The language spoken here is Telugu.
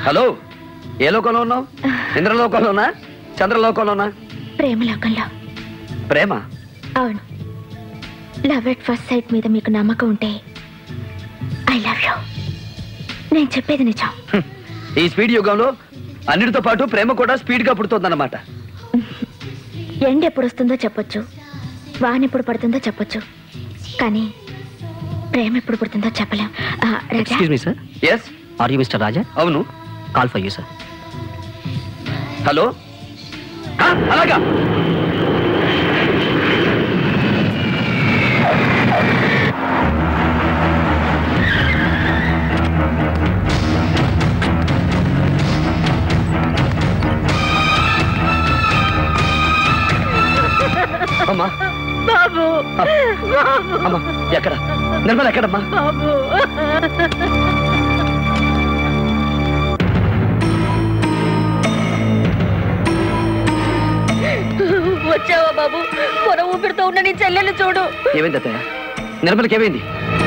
హలో, ఏ లోకంలో ఉన్నావు? ఇంద్రలోకంలోనా, చంద్రలోకంలోనా? ప్రేమలోకంలో. ప్రేమ? అవును. లవ్ ఎట్ ఫస్ట్ సైట్ మీద మీకు నమ్మకం ఉంటే ఐ లవ్ యూ. నేను చెప్పేది నిజం. ఈ స్పీడ్ యుగంలో అన్నిటితో పాటు ప్రేమ కూడా స్పీడ్ గా పుడుతుందన్నమాట. ఎండ ఎప్పుడు వస్తుందో చెప్పొచ్చు, వాన ఎప్పుడు పడుతుందో చెప్పొచ్చు, కానీ ప్రేమ ఎప్పుడు పుడుతుందో చెప్పలేం. Excuse me sir. yes, are you mister Raja? అవును. Call for you sir. Hello, అలాగా. అమ్మా బాబు, అమ్మా, ఎక్కడ నిర్మల? ఎక్కడమ్మా? బాబు, వచ్చావా బాబు? పొర ఊపిరితో ఉన్న నీ చెల్లెలు చూడు. ఏమైంది అత్తయ్య? నిర్మలకి ఏమైంది?